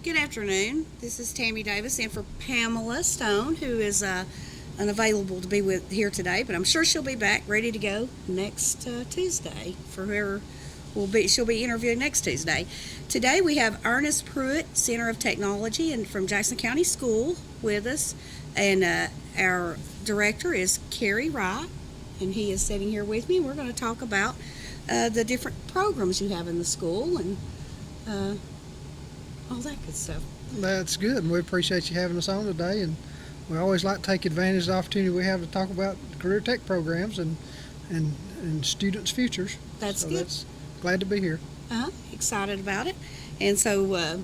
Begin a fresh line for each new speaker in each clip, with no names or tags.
Good afternoon. This is Tammy Davis in for Pamela Stone, who is unavailable to be with here today, but I'm sure she'll be back ready to go next Tuesday for her. She'll be interviewing next Tuesday. Today we have Ernest Pruitt, Center of Technology, and from Jackson County School with us, and our director is Kerry Wright, and he is sitting here with me. We're going to talk about the different programs you have in the school and all that good stuff.
That's good, and we appreciate you having us on today. And we always like to take advantage of the opportunity we have to talk about career tech programs and students' futures.
That's
so
good.
That's glad to be here.
Excited about it. And so,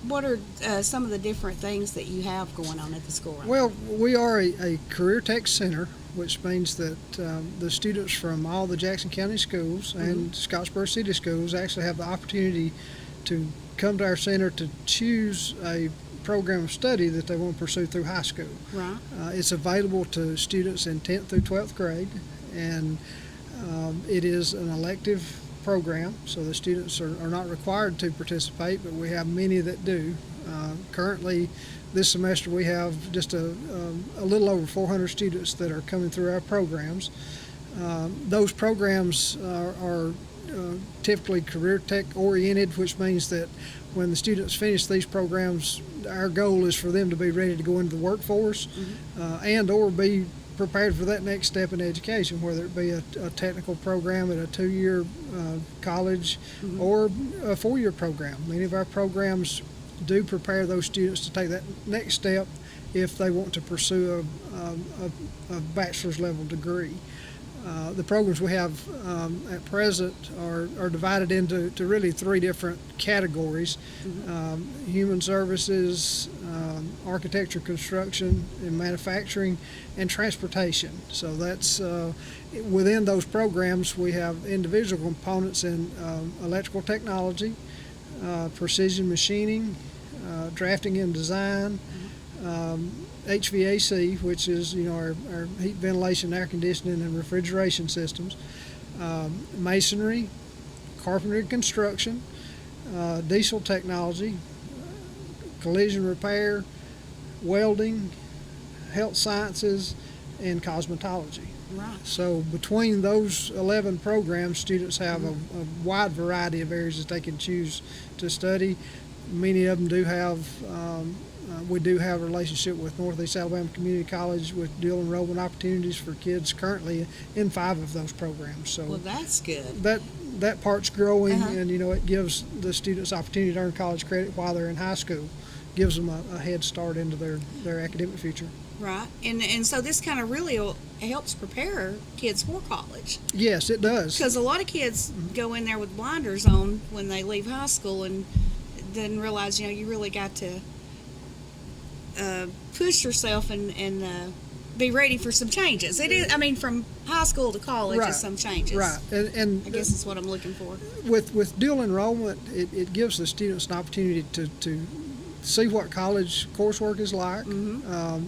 what are some of the different things that you have going on at the school? Right
Well, we are a career tech center, which means that the students from all the Jackson County schools and Scottsboro City schools actually have the opportunity to come to our center to choose a program of study that they want to pursue through high school.
Right.
It's available to students in 10th through 12th grade, and it is an elective program, so the students are not required to participate, but we have many that do. Currently, this semester we have just a little over 400 students that are coming through our programs. Those programs are typically career tech oriented, which means that when the students finish these programs, our goal is for them to be ready to go into the workforce and or be prepared for that next step in education, whether it be a technical program at a 2-year college or a 4-year program. Many of our programs do prepare those students to take that next step if they want to pursue a bachelor's level degree. The programs we have at present are divided into really 3 different categories: human services, architecture, construction, and manufacturing, and transportation. So that's within those programs we have individual components in electrical technology, precision machining, drafting and design, HVAC, which is our heat, ventilation, air conditioning, and refrigeration systems, masonry, carpentry, construction, diesel technology, collision repair, welding, health sciences, and cosmetology.
Right.
So between those 11 programs, students have a wide variety of areas that they can choose to study. Many of them do have we do have a relationship with Northeast Alabama Community College with dual enrollment opportunities for kids currently in 5 of those programs. So
Well, that's good.
that part's growing, and it gives the students opportunity to earn college credit while they're in high school, gives them a head start into their academic future.
Right. And so this kind of really helps prepare kids for college.
Yes, it does.
Because a lot of kids go in there with blinders on when they leave high school and then realize, you really got to push yourself and be ready for some changes. It is, from high school to college
Right.
is some changes.
Right, and
I guess that's what I'm looking for.
with dual enrollment, it gives the students an opportunity to see what college coursework is like.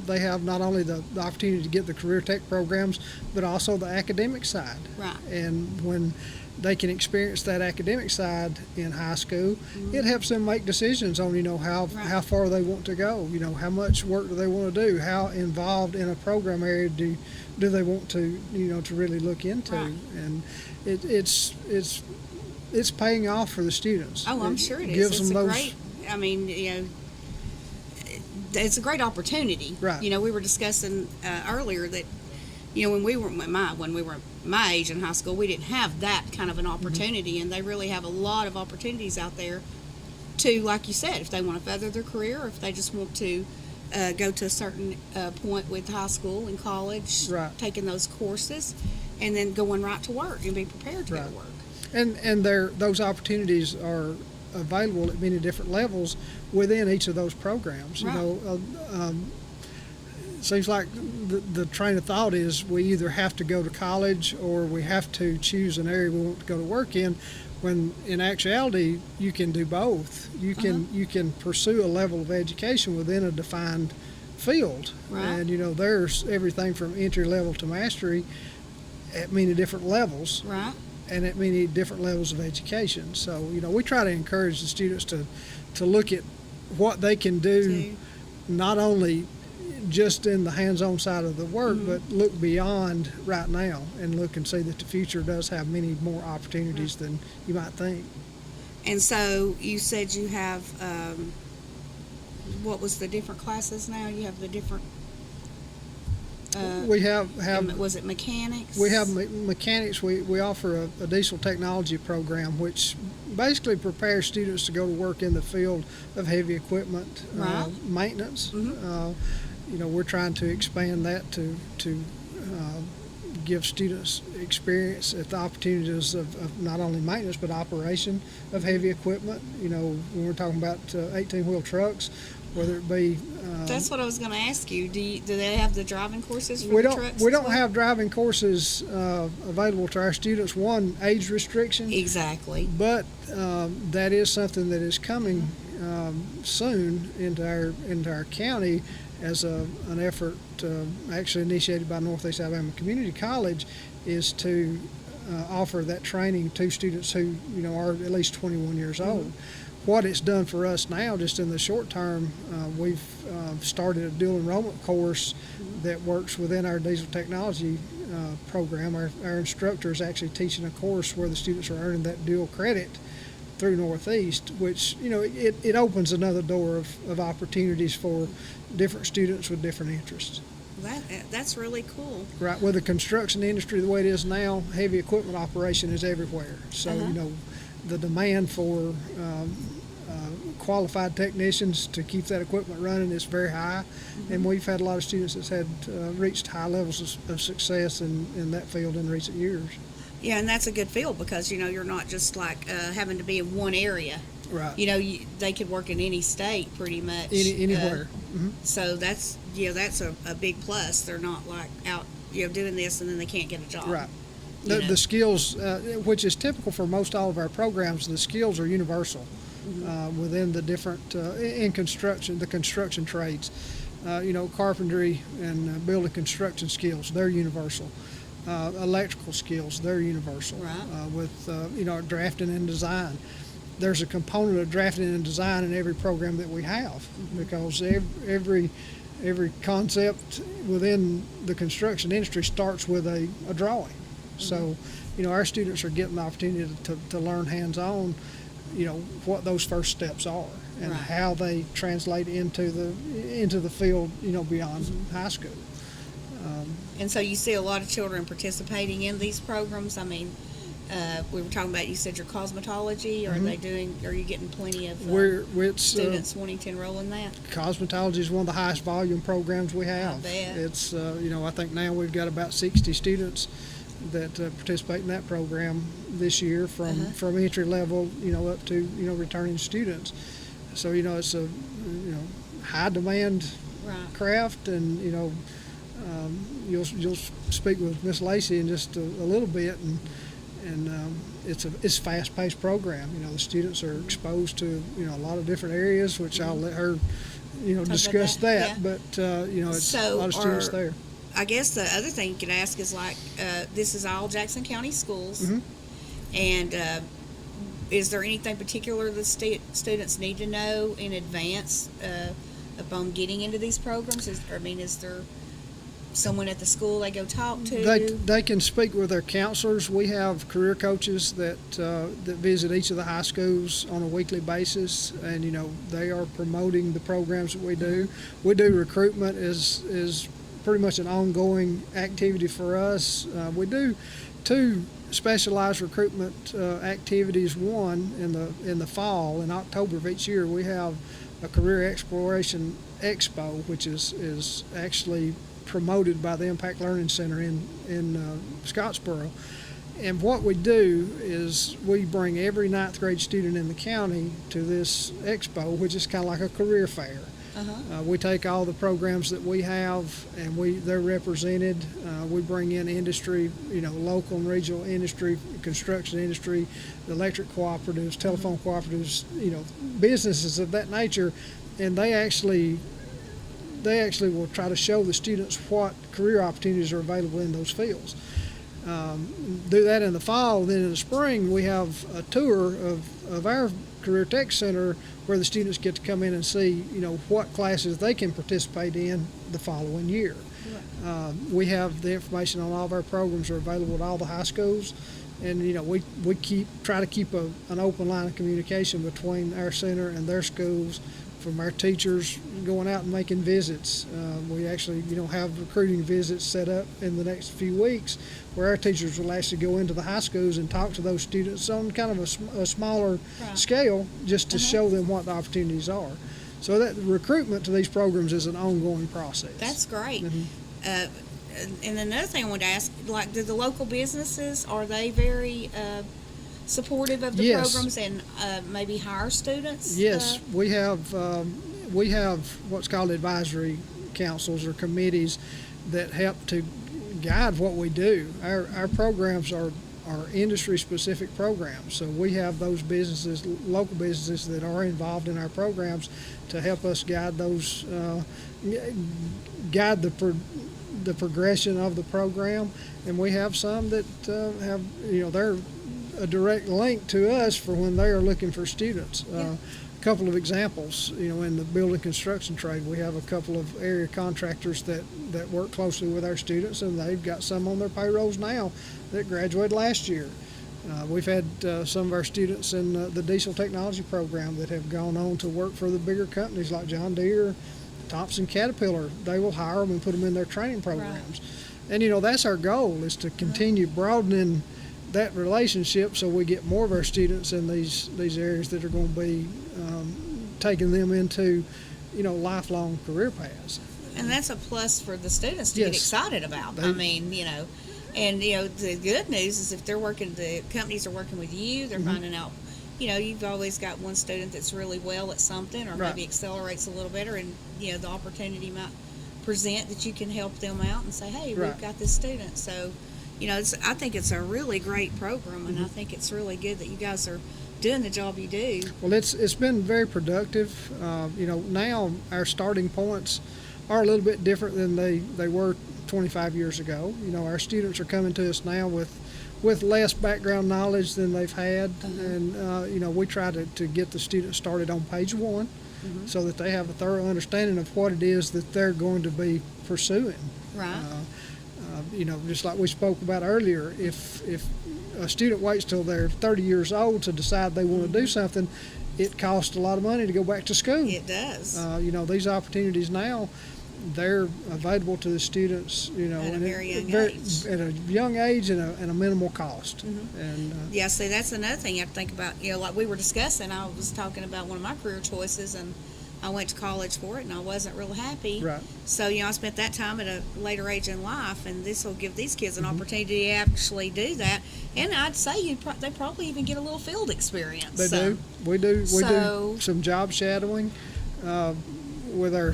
They have not only the opportunity to get the career tech programs, but also the academic side.
Right.
And when they can experience that academic side in high school, it helps them make decisions on how far they want to go. How much work do they want to do? How involved in a program area do they want to to really look into?
Right.
And it's paying off for the students.
Oh, I'm sure it is.
Gives
It's
them
a
those.
great. It's a great opportunity.
Right.
We were discussing earlier that when we were my age in high school, we didn't have that kind of an opportunity, and they really have a lot of opportunities out there to, like you said, if they want to further their career, or if they just want to go to a certain point with high school and college,
Right.
taking those courses, and then going right to work and be prepared to go
Right.
to work.
And those opportunities are available at many different levels within each of those programs.
Right.
It seems like the train of thought is we either have to go to college or we have to choose an area we want to go to work in, when in actuality you can do both. You can pursue a level of education within a defined field.
Right.
And there's everything from entry level to mastery at many different levels.
Right.
And at many different levels of education. So, we try to encourage the students to look at what they can do,
too.
not only just in the hands-on side of the work, but look beyond right now and look and see that the future does have many more opportunities than you might think.
And so you said you have, what was the different classes now? You have the different,
We have
was it mechanics?
we have mechanics. We offer a diesel technology program, which basically prepares students to go to work in the field of heavy equipment
Right.
maintenance.
Mhm.
We're trying to expand that to give students experience at the opportunities of not only maintenance but operation of heavy equipment. When we're talking about 18-wheel trucks, whether it be
That's what I was going to ask you. Do they have the driving courses for
we
the
don't
trucks?
we
as
don't
well?
have driving courses available to our students. One, age restriction,
Exactly.
but that is something that is coming soon into our county as an effort actually initiated by Northeast Alabama Community College, is to offer that training to students who are at least 21 years old. What it's done for us now, just in the short term, we've started a dual enrollment course that works within our diesel technology program. Our instructor is actually teaching a course where the students are earning that dual credit through Northeast, which it opens another door of opportunities for different students with different interests.
That's really cool.
Right, with the construction industry the way it is now, heavy equipment operation is everywhere. So the demand for qualified technicians to keep that equipment running is very high, and we've had a lot of students that's had reached high levels of success in that field in recent years.
Yeah, and that's a good field because you're not just like having to be in one area.
Right.
They could work in any state pretty much.
Anywhere.
So that's a big plus. They're not like out doing this and then they can't get a job.
Right.
You know.
The skills, which is typical for most all of our programs, the skills are universal within the different in construction, the construction trades. Carpentry and building construction skills, they're universal. Electrical skills, they're universal.
Right.
With drafting and design, there's a component of drafting and design in every program that we have, because every concept within the construction industry starts with a drawing. So, our students are getting the opportunity to learn hands-on, what those first steps are and
Right.
how they translate into the field, beyond high school.
And so you see a lot of children participating in these programs. I mean, we were talking about, you said your cosmetology. Are you getting plenty of students wanting to enroll in that?
Cosmetology is one of the highest volume programs we have.
I bet.
It's, I think now we've got about 60 students that participate in that program this year from entry level, up to, returning students. So, it's a, high demand
Right.
craft, and, you'll speak with Miss Lacey in just a little bit, and it's a fast paced program. The students are exposed to, a lot of different areas, which I'll let her, discuss
that,
that.
yeah.
But, it's
So
a lot of students
are-
there.
I guess the other thing you could ask is like, this is all Jackson County schools, and is there anything particular the students need to know in advance upon getting into these programs? Is there someone at the school they go talk to?
They can speak with their counselors. We have career coaches that visit each of the high schools on a weekly basis, and they are promoting the programs that we do. We do recruitment is pretty much an ongoing activity for us. We do two specialized recruitment activities. One in the fall, in October of each year, we have a career exploration expo, which is actually promoted by the Impact Learning Center in Scottsboro. And what we do is we bring every ninth grade student in the county to this expo, which is kind of like a career fair. We take all the programs that we have, and they're represented. We bring in industry, local and regional industry, construction industry, the electric cooperatives, telephone cooperatives, businesses of that nature, and they actually will try to show the students what career opportunities are available in those fields. Do that in the fall. Then in the spring, we have a tour of our Career Tech Center where the students get to come in and see, what classes they can participate in the following year. We have the information on all of our programs are available at all the high schools, and we try to keep an open line of communication between our center and their schools. From our teachers going out and making visits, we actually have recruiting visits set up in the next few weeks, where our teachers will actually go into the high schools and talk to those students on kind of a smaller scale, just to show them what the opportunities are. So that recruitment to these programs is an ongoing process.
That's great. And another thing I wanted to ask, like, do the local businesses, are they very supportive of the programs and maybe hire students?
Yes, we have what's called advisory councils or committees that help to guide what we do. Our programs are industry-specific programs, so we have those businesses, local businesses, that are involved in our programs to help us guide those, guide the progression of the program. And we have some that have, they're a direct link to us for when they are looking for students. A couple of examples, in the building construction trade, we have a couple of area contractors that work closely with our students, and they've got some on their payrolls now that graduated last year. We've had some of our students in the diesel technology program that have gone on to work for the bigger companies like John Deere, Thompson, Caterpillar. They will hire them and put them in their training programs. Right. And that's our goal, is to continue broadening that relationship, so we get more of our students in these areas that are going to be taking them into lifelong career paths.
And that's a plus for the students to get excited about. And the good news is, if the companies are working with you, they're finding out, you've always got one student that's really well at something, or maybe accelerates a little better, and the opportunity might present that you can help them out and say, hey, we've got this student. So I think it's a really great program, and I think it's really good that you guys are doing the job you do.
Well, it's been very productive. Now our starting points are a little bit different than they were 25 years ago. Our students are coming to us now with less background knowledge than they've had, and we try to get the students started on page one, so that they have a thorough understanding of what it is that they're going to be pursuing.
Right.
Just like we spoke about earlier, if a student waits till they're 30 years old to decide they want to do something, it costs a lot of money to go back to school.
It does.
These opportunities now, they're available to the students,
at a very young age.
At a young age and a minimal cost. And
see, that's another thing you have to think about. Like we were discussing, I was talking about one of my career choices, and I went to college for it, and I wasn't real happy.
Right.
So, I spent that time at a later age in life, and this will give these kids an opportunity to actually do that. And I'd say they probably even get a little field experience.
They do. We do some job shadowing with our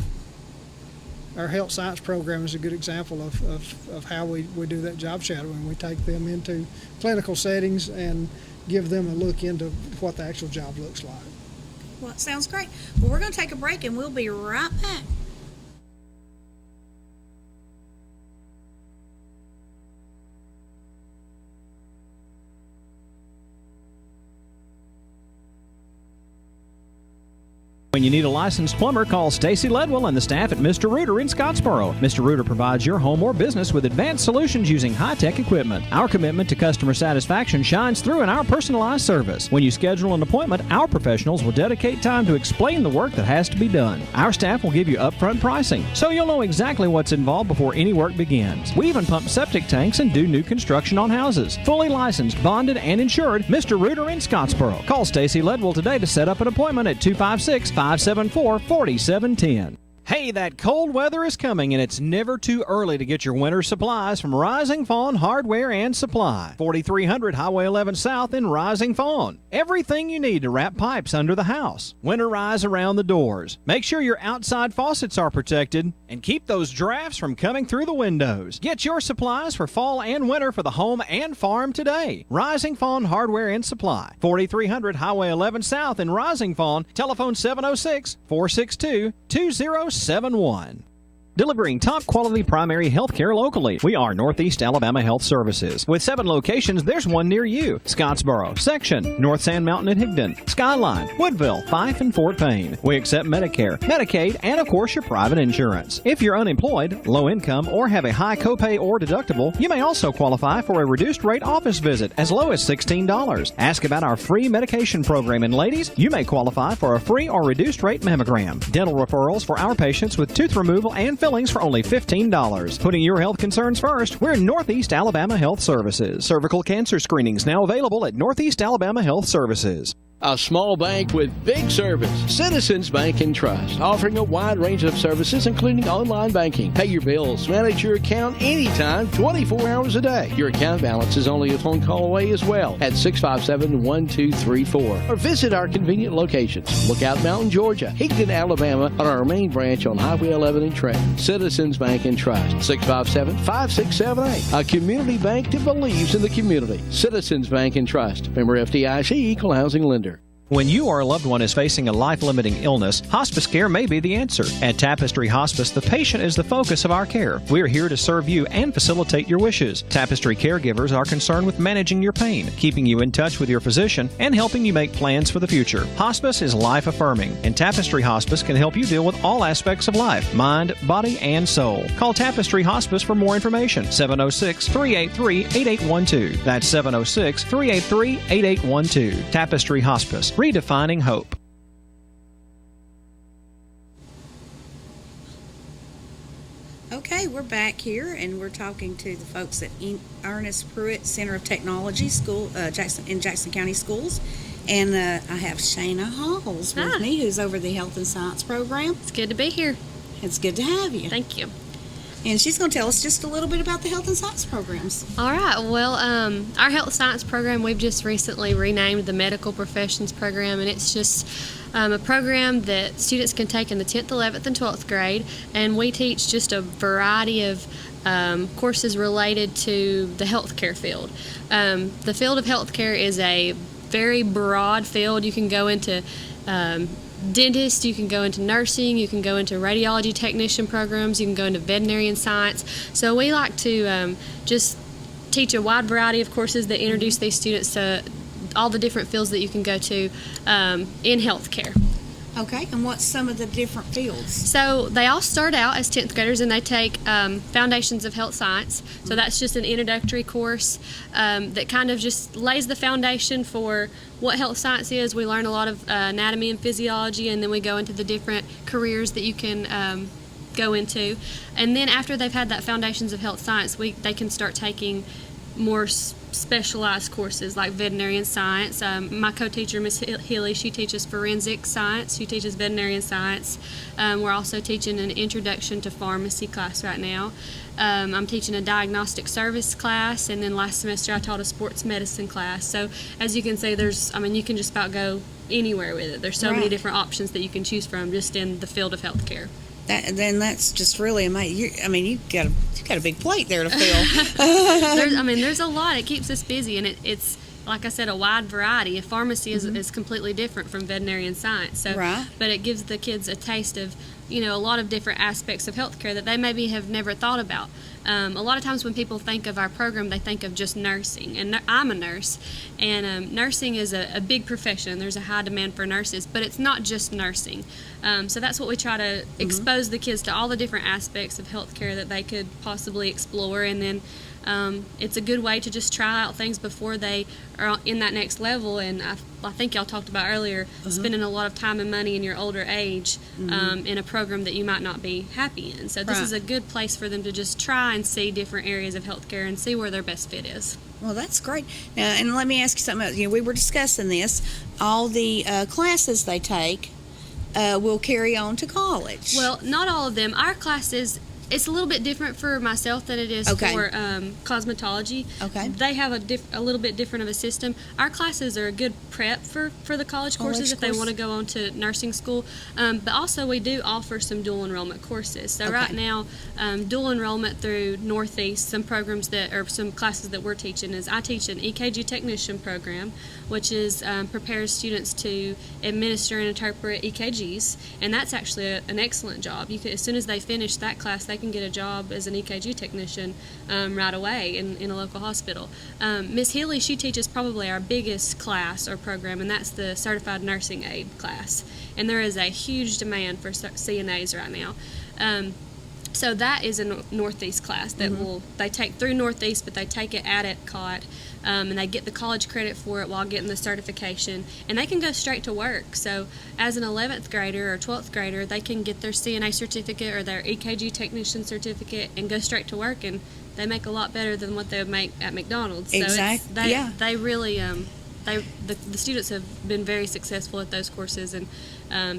health science program is a good example of how we do that job shadowing. We take them into clinical settings and give them a look into what the actual job looks like.
Well, it sounds great. Well, we're going to take a break, and we'll be right back.
When you need a licensed plumber, call Stacy Ledwell and the staff at Mr. Rooter in Scottsboro. Mr. Rooter provides your home or business with advanced solutions using high-tech equipment. Our commitment to customer satisfaction shines through in our personalized service. When you schedule an appointment, our professionals will dedicate time to explain the work that has to be done. Our staff will give you upfront pricing, so you'll know exactly what's involved before any work begins. We even pump septic tanks and do new construction on houses. Fully licensed, bonded, and insured, Mr. Rooter in Scottsboro. Call Stacy Ledwell today to set up an appointment at 256-574-4710. Hey, that cold weather is coming, and it's never too early to get your winter supplies from Rising Fawn Hardware and Supply, 4300 Highway 11 South in Rising Fawn. Everything you need to wrap pipes under the house, winterize around the doors, make sure your outside faucets are protected, and keep those drafts from coming through the windows. Get your supplies for fall and winter for the home and farm today. Rising Fawn Hardware and Supply, 4300 Highway 11 South in Rising Fawn. Telephone 706-462-2071. delivering top quality primary health care locally. We are Northeast Alabama Health Services. With 7 locations, there's one near you. Scottsboro, Section, North Sand Mountain and Higdon, Skyline, Woodville, Fife, and Fort Payne. We accept Medicare, Medicaid, and of course your private insurance. If you're unemployed, low income, or have a high copay or deductible, you may also qualify for a reduced rate office visit as low as $16. Ask about our free medication program, and ladies, you may qualify for a free or reduced rate mammogram. Dental referrals for our patients with tooth removal and fillings for only $15. Putting your health concerns first, we're Northeast Alabama Health Services. Cervical cancer screenings now available at Northeast Alabama Health Services.
A small bank with big service. Citizens Bank and Trust, offering a wide range of services including online banking. Pay your bills, manage your account anytime, 24 hours a day. Your account balance is only a phone call away as well at 657-1234. Or visit our convenient locations. Lookout Mountain, Georgia, Higdon, Alabama, on our main branch on Highway 11 in Trenton. Citizens Bank and Trust, 657-5678. A community bank that believes in the community. Citizens Bank and Trust. Member FDIC, Equal Housing Lender.
When you or a loved one is facing a life-limiting illness, hospice care may be the answer. At Tapestry Hospice, the patient is the focus of our care. We are here to serve you and facilitate your wishes. Tapestry caregivers are concerned with managing your pain, keeping you in touch with your physician, and helping you make plans for the future. Hospice is life-affirming, and Tapestry Hospice can help you deal with all aspects of life, mind, body, and soul. Call Tapestry Hospice for more information. 706-383-8812. That's 706-383-8812. Tapestry Hospice. Redefining hope.
Okay, we're back here, and we're talking to the folks at Ernest Pruitt Center of Technology School, Jackson County Schools, and I have Shayna Halls with me, who's over the Health and Science program.
It's good to be here.
It's good to have you.
Thank you.
And she's going to tell us just a little bit about the Health and Science programs.
All right. Well, our Health Science program, we've just recently renamed the Medical Professions program, and it's just a program that students can take in the 10th, 11th, and 12th grade, and we teach just a variety of courses related to the healthcare field. The field of healthcare is a very broad field. You can go into dentist, you can go into nursing, you can go into radiology technician programs, you can go into veterinarian science. So we like to just teach a wide variety of courses that introduce these students to all the different fields that you can go to in healthcare.
Okay, and what's some of the different fields?
So they all start out as 10th graders, and they take Foundations of Health Science. So that's just an introductory course that kind of just lays the foundation for what health science is. We learn a lot of anatomy and physiology, and then we go into the different careers that you can go into. And then after they've had that Foundations of Health Science, they can start taking more specialized courses like veterinarian science. My co-teacher, Ms. Healy, she teaches forensic science. She teaches veterinarian science. We're also teaching an introduction to pharmacy class right now. I'm teaching a diagnostic service class, and then last semester I taught a sports medicine class. So as you can see, you can just about go anywhere with it. There's so many different options that you can choose from just in the field of healthcare.
That's just really amazing. You've got a big plate there to fill.
There's a lot. It keeps us busy, and it's like I said, a wide variety. A pharmacy is completely different from veterinarian science. So, but it gives the kids a taste of a lot of different aspects of healthcare that they maybe have never thought about. A lot of times when people think of our program, they think of just nursing, and I'm a nurse, and nursing is a big profession. There's a high demand for nurses, but it's not just nursing. So that's what we try to expose the kids to, all the different aspects of healthcare that they could possibly explore, and then it's a good way to just try out things before they are in that next level. And I think y'all talked about earlier, spending a lot of time and money in your older age in a program that you might not be happy in. So this is a good place for them to just try and see different areas of healthcare and see where their best fit is.
Well, that's great. Now, and let me ask you something else. We were discussing this. All the classes they take will carry on to college.
Well, not all of them. Our classes It's a little bit different for myself than it is
Okay.
for cosmetology.
Okay.
They have a little bit different of a system. Our classes are a good prep for the college courses if they want to go on to nursing school. But also we do offer some dual enrollment courses. So right now, dual enrollment through Northeast, some programs that, or some classes that we're teaching is I teach an EKG technician program, which is prepares students to administer and interpret EKGs, and that's actually an excellent job. As soon as they finish that class, they can get a job as an EKG technician right away in a local hospital. Miss Healy, she teaches probably our biggest class or program, and that's the Certified Nursing Aid class. And there is a huge demand for CNAs right now. So that is a Northeast class that they take through Northeast, but they take it at Epcot, and they get the college credit for it while getting the certification, and they can go straight to work. So as an 11th grader or 12th grader, they can get their CNA certificate or their EKG technician certificate and go straight to work, and they make a lot better than what they would make at McDonald's.
Exactly.
So they really the students have been very successful at those courses and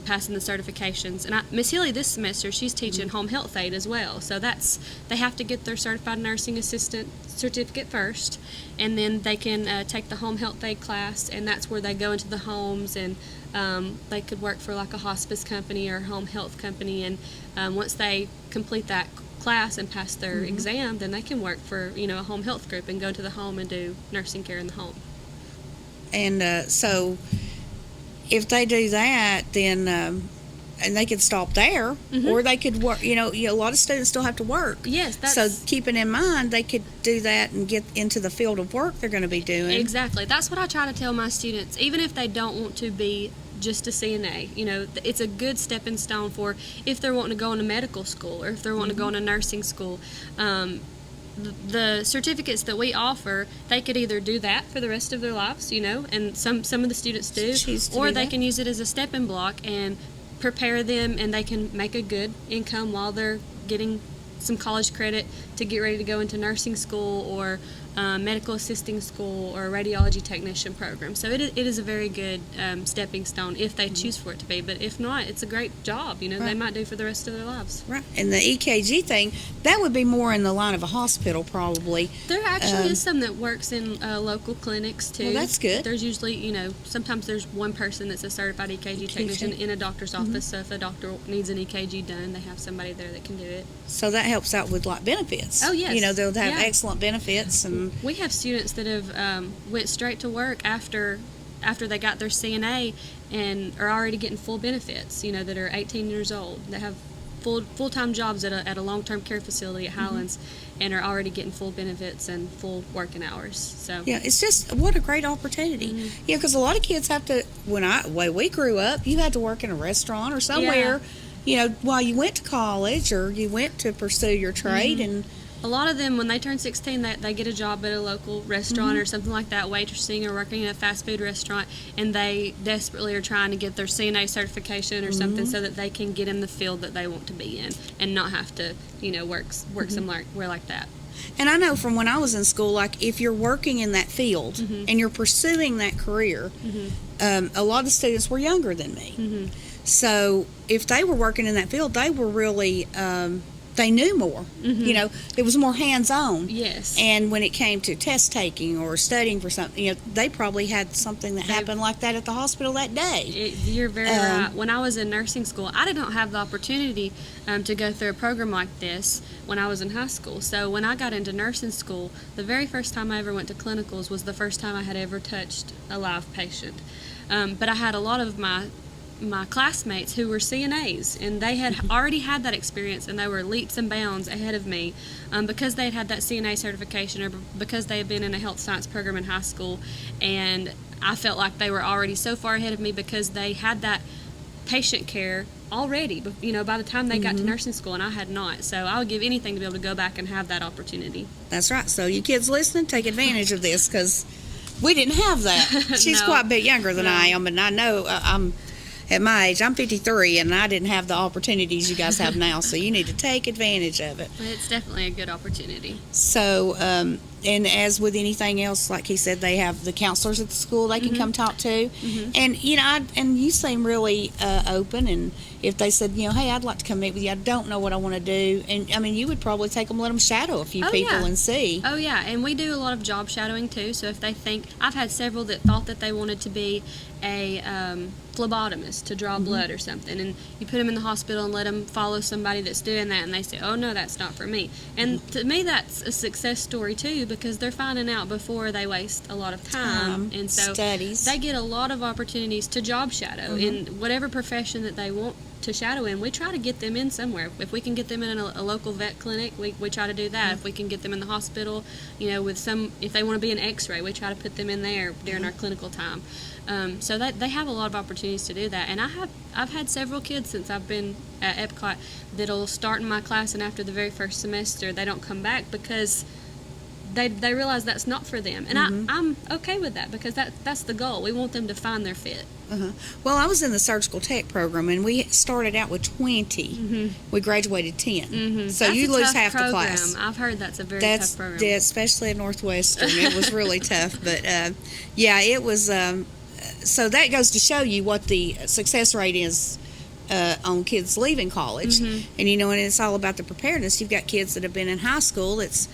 passing the certifications. And Miss Healy this semester, she's teaching home health aid as well. So they have to get their certified nursing assistant certificate first, and then they can take the home health aid class, and that's where they go into the homes, and they could work for like a hospice company or home health company. And once they complete that class and pass their exam, then they can work for a home health group and go to the home and do nursing care in the home.
And so if they do that, then and they could stop there, or they could work. A lot of students still have to work.
Yes,
so keeping in mind, they could do that and get into the field of work they're going to be doing.
Exactly. That's what I try to tell my students, even if they don't want to be just a CNA. It's a good stepping stone for if they're wanting to go into medical school or if they're wanting to go into nursing school. The certificates that we offer, they could either do that for the rest of their lives, and some of the students do, or they can use it as a stepping block and prepare them, and they can make a good income while they're getting some college credit to get ready to go into nursing school or medical assisting school or a radiology technician program. So it is a very good stepping stone if they choose for it to be. But if not, it's a great job, they might do for the rest of their lives.
Right. And the EKG thing, that would be more in the line of a hospital probably.
There actually is some that works in local clinics too.
Well, that's good.
There's usually, sometimes there's one person that's a certified EKG technician in a doctor's office. So if a doctor needs an EKG done, they have somebody there that can do it.
So that helps out with like benefits.
Oh, yes.
They'll have excellent benefits. And
we have students that have went straight to work after they got their CNA and are already getting full benefits, that are 18 years old, that have full-time jobs at a long-term care facility at Highlands and are already getting full benefits and full working hours. So
yeah, it's just what a great opportunity. Because a lot of kids have to, way we grew up, you had to work in a restaurant or somewhere, while you went to college or you went to pursue your trade. And
a lot of them, when they turn 16, they get a job at a local restaurant or something like that, waitressing or working at a fast food restaurant, and they desperately are trying to get their CNA certification or something so that they can get in the field that they want to be in and not have to, work somewhere like that.
And I know from when I was in school, like if you're working in that field and you're pursuing that career, a lot of students were younger than me. So if they were working in that field, they were really they knew more. It was more hands-on.
Yes.
And when it came to test taking or studying for something, they probably had something that happened like that at the hospital that day.
You're very right. When I was in nursing school, I didn't have the opportunity to go through a program like this when I was in high school. So when I got into nursing school, the very first time I ever went to clinicals was the first time I had ever touched a live patient. But I had a lot of my classmates who were CNAs, and they had already had that experience, and they were leaps and bounds ahead of me because they had that CNA certification or because they had been in a health science program in high school. And I felt like they were already so far ahead of me because they had that patient care already, by the time they got to nursing school, and I had not. So I would give anything to be able to go back and have that opportunity.
That's right. So you kids listening, take advantage of this because we didn't have that. She's
No.
quite a bit younger than I am, and I know I'm at my age, I'm 53, and I didn't have the opportunities you guys have now, so you need to take advantage of it.
But it's definitely a good opportunity.
So and as with anything else, like he said, they have the counselors at the school they can come talk to. And, you know, and you seem really open. And if they said, you know, hey, I'd like to come meet with you, I don't know what I want to do. And, I mean, you would probably take them, let them shadow a few people and see.
Oh, yeah. And we do a lot of job shadowing, too. So if they think, I've had several that thought that they wanted to be a phlebotomist to draw blood or something, and you put them in the hospital and let them follow somebody that's doing that, and they say, oh no, that's not for me. And to me, that's a success story too, because they're finding out before they waste a lot of time. And so
studies.
they get a lot of opportunities to job shadow in whatever profession that they want to shadow in. We try to get them in somewhere. If we can get them in a local vet clinic, we try to do that. If we can get them in the hospital, you know, with if they want to be an x-ray, we try to put them in there during our clinical time. So that they have a lot of opportunities to do that. And I've had several kids since I've been at Epcot that'll start in my class, and after the very first semester they don't come back because they realize that's not for them. And I'm okay with that, because that's the goal. We want them to find their fit.
Well, I was in the surgical tech program, and we started out with 20. We graduated 10. So
That's
you
a
lose
tough
half
program.
the class.
I've heard that's a very tough program.
Yeah, especially at Northwestern. It was really tough. But, yeah, it was... so that goes to show you what the success rate is on kids leaving college. And, you know, and it's all about the preparedness. You've got kids that have been in high school. It's,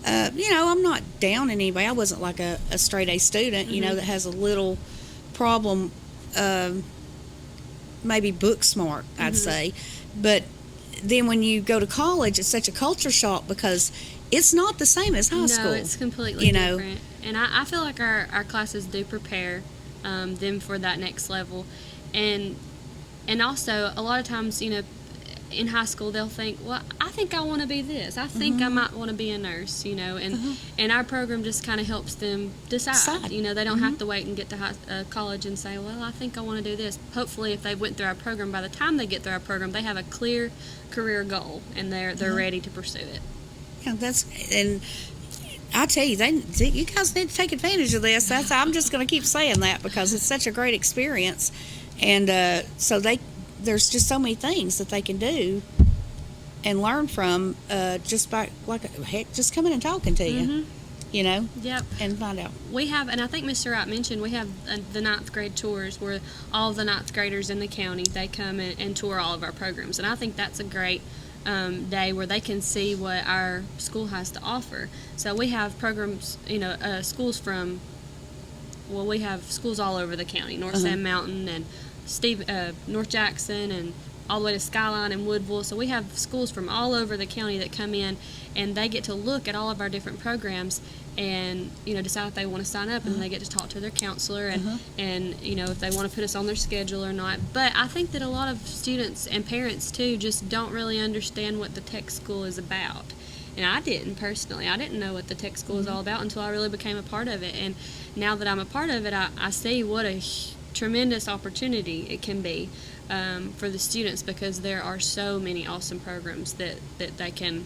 you know, I'm not down on anybody. I wasn't like a straight A student, you know, that has a little problem, maybe book smart, I'd say. But then when you go to college, it's such a culture shock because it's not the same as high school.
No, it's completely different. And I feel like our classes do prepare them for that next level. And also, a lot of times, you know, in high school they'll think, well, I think I want to be this. I think I might want to be a nurse, you know, and our program just kind of helps them decide. You know, they don't have to wait and get to college and say, well, I think I want to do this. Hopefully, if they went through our program, by the time they get through our program, they have a clear career goal, and they're ready to pursue it.
Yeah, and I tell you, you guys need to take advantage of this. I'm just going to keep saying that because it's such a great experience, and so there's just so many things that they can do and learn from just by just coming and talking to you, you know.
Yep.
And find out.
We have, and I think Mr. Wright mentioned, we have the 9th grade tours where all the 9th graders in the county, they come and tour all of our programs, and I think that's a great day where they can see what our school has to offer. So we have programs, you know, schools we have schools all over the county, North Sand Mountain and North Jackson, and all the way to Skyline and Woodville. So we have schools from all over the county that come in, and they get to look at all of our different programs and, you know, decide if they want to sign up, and then they get to talk to their counselor and you know, if they want to put us on their schedule or not. But I think that a lot of students and parents too just don't really understand what the tech school is about. And I didn't personally. I didn't know what the tech school is all about until I really became a part of it. And now that I'm a part of it, I see what a tremendous opportunity it can be for the students, because there are so many awesome programs that they can,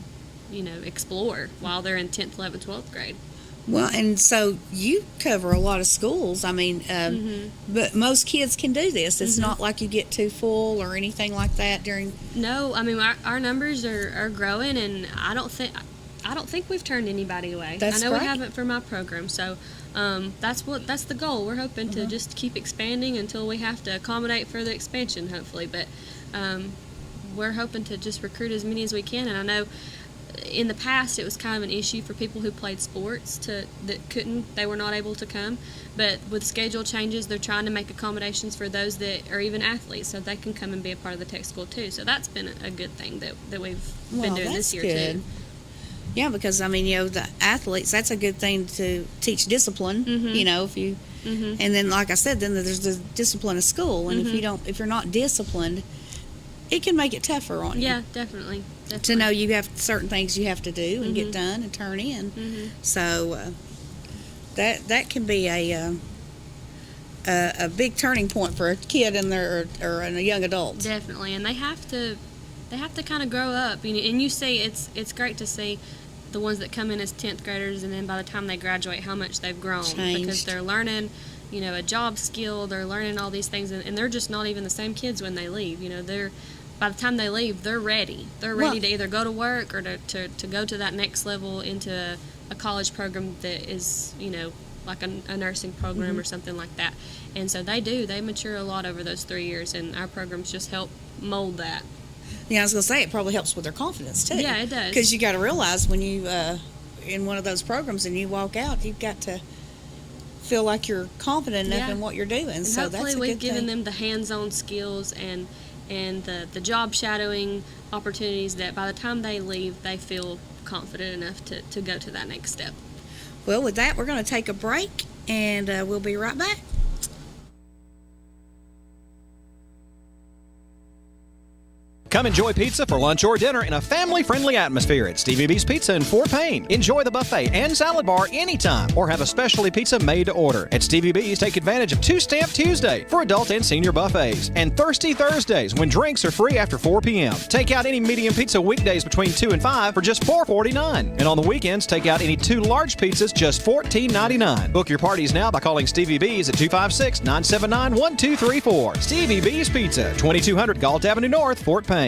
you know, explore while they're in 10th, 11th, 12th grade.
Well, and so you cover a lot of schools. I mean, but most kids can do this. It's not like you get too full or anything like that during.
No, I mean our numbers are growing, and I don't think we've turned anybody away.
That's
I know
great.
we haven't for my program, so that's the goal. We're hoping to just keep expanding until we have to accommodate further expansion, hopefully. But we're hoping to just recruit as many as we can, and I know. In the past, it was kind of an issue for people who played sports they were not able to come. But with schedule changes, they're trying to make accommodations for those that are even athletes, so they can come and be a part of the tech school too. So that's been a good thing that we've been doing this year too.
Yeah, because I mean, you know, the athletes, that's a good thing to teach discipline. You know, if you, and then like I said, then there's the discipline of school, and if you're not disciplined, it can make it tougher on you.
Yeah, definitely.
To know you have certain things you have to do and get done and turn in. So that can be a big turning point for a kid in their or in a young adult.
Definitely, and they have to kind of grow up. You know, and you see, it's great to see the ones that come in as 10th graders, and then by the time they graduate, how much they've grown.
Changed.
Because they're learning, you know, a job skill. They're learning all these things, and they're just not even the same kids when they leave. You know, by the time they leave, they're ready. They're ready to either go to work or to go to that next level into a college program that is, like a nursing program or something like that. And so they mature a lot over those 3 years, and our programs just help mold that.
Yeah, I was going to say, it probably helps with their confidence, too.
Yeah, it does.
Because you got to realize when you, in one of those programs and you walk out, you've got to feel like you're confident enough in what you're doing.
And
so
hopefully
that's a
we've
good
given
thing.
them the hands-on skills and the job shadowing opportunities that by the time they leave, they feel confident enough to go to that next step.
Well, with that, we're going to take a break, and we'll be right back.
Come enjoy pizza for lunch or dinner in a family-friendly atmosphere at Stevie B's Pizza in Fort Payne. Enjoy the buffet and salad bar anytime, or have a specialty pizza made to order. At Stevie B's, take advantage of Two-Stamp Tuesday for adult and senior buffets, and Thirsty Thursdays when drinks are free after 4 p.m. Take out any medium pizza weekdays between 2 and 5 for just $4.49. And on the weekends, take out any 2 large pizzas, just $14.99. Book your parties now by calling Stevie B's at 256-979-1234. Stevie B's Pizza, 2200 Galt Avenue North, Fort Payne.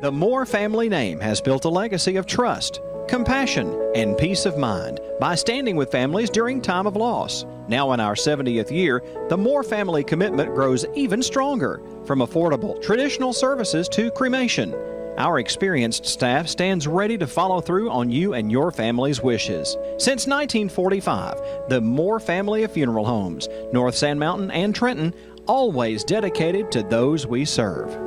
The Moore family name has built a legacy of trust, compassion, and peace of mind by standing with families during time of loss. Now in our 70th year, the Moore family commitment grows even stronger, from affordable, traditional services to cremation. Our experienced staff stands ready to follow through on you and your family's wishes. Since 1945, the Moore family of funeral homes, North Sand Mountain and Trenton, always dedicated to those we serve.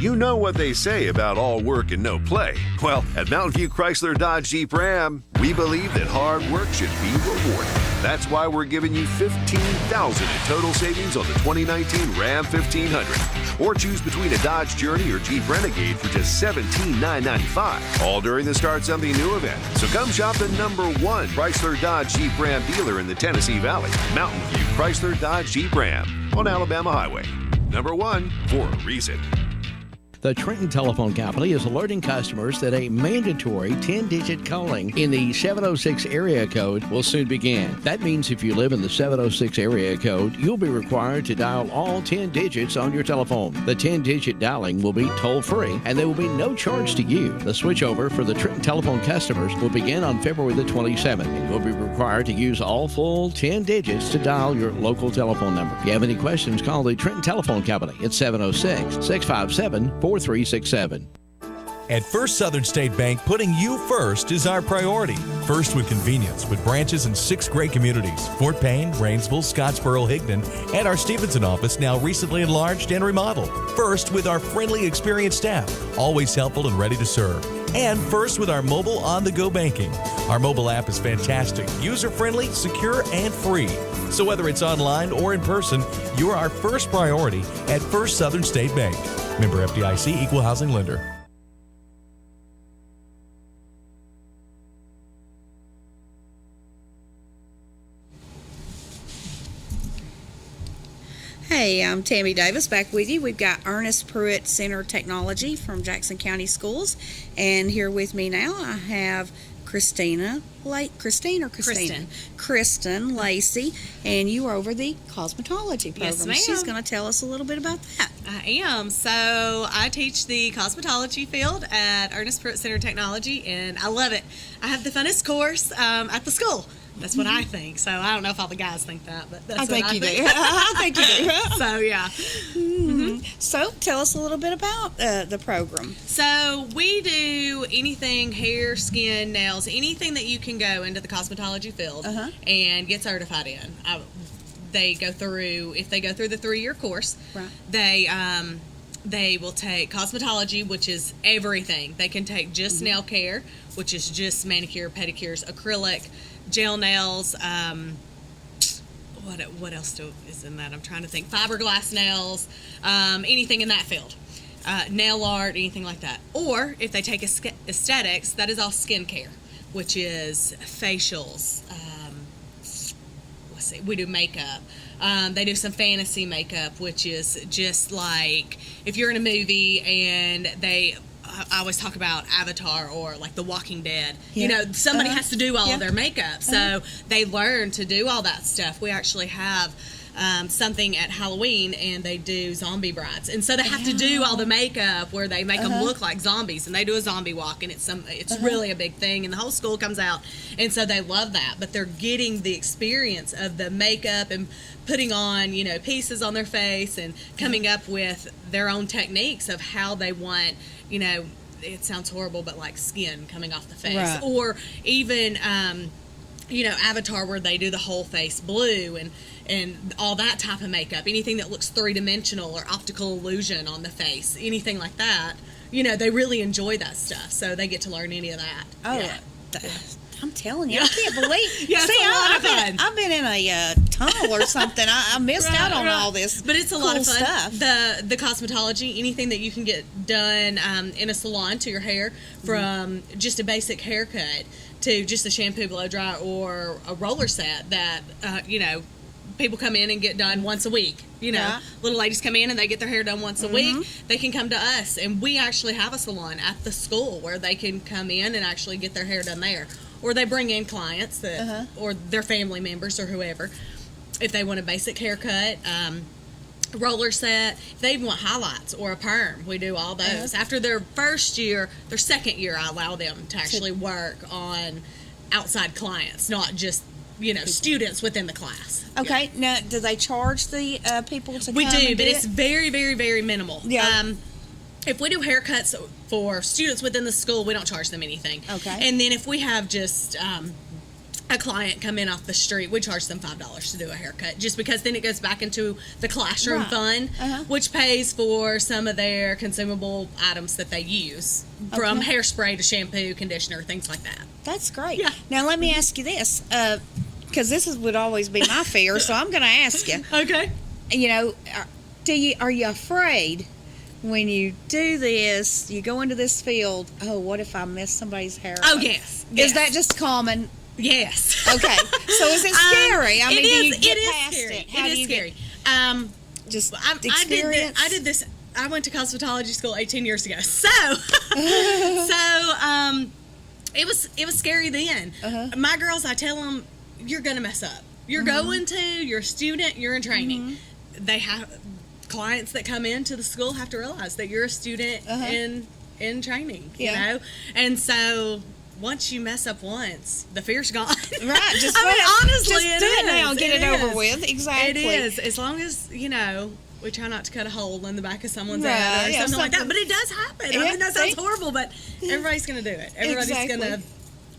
You know what they say about all work and no play. Well, at Mountain View Chrysler Dodge Jeep Ram, we believe that hard work should be rewarded. That's why we're giving you $15,000 in total savings on the 2019 Ram 1500. Or choose between a Dodge Journey or Jeep Renegade for just $17,995. All during the Start Something New event. So come shop the #1 Chrysler Dodge Jeep Ram dealer in the Tennessee Valley. Mountain View Chrysler Dodge Jeep Ram on Alabama Highway. #1 for a reason.
The Trenton Telephone Company is alerting customers that a mandatory 10-digit calling in the 706 area code will soon begin. That means if you live in the 706 area code, you'll be required to dial all 10 digits on your telephone. The 10-digit dialing will be toll-free, and there will be no charge to you. The switchover for the Trenton Telephone customers will begin on February the 27th, and you'll be required to use all full 10 digits to dial your local telephone number. If you have any questions, call the Trenton Telephone Company at 706-657-4367.
At First Southern State Bank, putting you first is our priority. First with convenience, with branches in 6 great communities: Fort Payne, Rainsville, Scottsboro, Higdon, and our Stevenson office now recently enlarged and remodeled. First with our friendly, experienced staff, always helpful and ready to serve. And first with our mobile on-the-go banking. Our mobile app is fantastic, user-friendly, secure, and free. So whether it's online or in person, you're our first priority at First Southern State Bank. Member FDIC, Equal Housing Lender.
Hey, I'm Tammy Davis back with you. We've got Ernest Pruitt Center Technology from Jackson County Schools. And here with me now I have Kristen Lacey, and you are over the cosmetology program.
Yes, ma'am.
She's going to tell us a little bit about that.
I am. So I teach the cosmetology field at Ernest Pruitt Center Technology, and I love it. I have the funnest course at the school. That's what I think. So I don't know if all the guys think that, but that's what I think.
I think you do.
So yeah.
So tell us a little bit about the program.
So we do anything, hair, skin, nails, anything that you can go into the cosmetology field and get certified in. They go through, if they go through the 3-year course,
Right.
They will take cosmetology, which is everything. They can take just nail care, which is just manicure, pedicures, acrylic, gel nails, what else is in that? I'm trying to think. Fiberglass nails, anything in that field. Nail art, anything like that. Or if they take aesthetics, that is all skincare, which is facials. We do makeup. They do some fantasy makeup, which is just like if you're in a movie and I always talk about Avatar or like The Walking Dead.
Yeah.
You know, somebody has to do all of their makeup. So they learn to do all that stuff. We actually have something at Halloween, and they do zombie brides, and so they have to do all the makeup where they make them look like zombies, and they do a zombie walk, and it's really a big thing, and the whole school comes out, and so they love that. But they're getting the experience of the makeup and putting on, pieces on their face and coming up with their own techniques of how they want, it sounds horrible, but like skin coming off the face,
right.
or even Avatar, where they do the whole face blue and all that type of makeup, anything that looks three-dimensional or optical illusion on the face, anything like that, they really enjoy that stuff, so they get to learn any of that.
I'm telling you, I can't believe.
Yeah, it's a lot of fun.
I've been in a tunnel or something. I missed out on all this,
but it's a lot of fun.
Stuff.
The cosmetology, anything that you can get done in a salon to your hair, from just a basic haircut to just a shampoo, blow dry, or a roller set that people come in and get done once a week. Little ladies come in and they get their hair done once a week. They can come to us, and we actually have a salon at the school where they can come in and actually get their hair done there. Or they bring in clients that, or their family members or whoever, if they want a basic haircut, roller set. If they even want highlights or a perm, we do all those. After their second year, I allow them to actually work on outside clients, not just students within the class.
Okay. Now, do they charge the people to come?
We do, but
it?
it's very, very, very minimal.
Yeah.
If we do haircuts for students within the school, we don't charge them anything.
Okay.
And then if we have just a client come in off the street, we charge them $5 to do a haircut, just because then it goes back into the classroom fund, which pays for some of their consumable items that they use, from hairspray to shampoo, conditioner, things like that.
That's great.
Yeah.
Now, let me ask you this, because would always be my fear, so I'm going to ask you.
Okay.
Are you afraid when you do this, you go into this field, what if I miss somebody's hair?
Oh, yes.
Is that just common?
Yes.
Okay. So is it scary?
Do you get
it
past
scary.
it? It is scary.
Just
experience? I did this. I went to cosmetology school 18 years ago. So it was scary then. My girls, I tell them, you're going to mess up. You're going to, you're a student, you're in training. They have clients that come into the school have to realize that you're a student in training, and so once you mess up once, the fear's gone.
Right. Just
honestly,
just do it now and get it over with. Exactly.
It is, as long as we try not to cut a hole in the back of someone's head or something like that. But it does happen. I mean, that sounds horrible, but everybody's going to do it. Everybody's going to.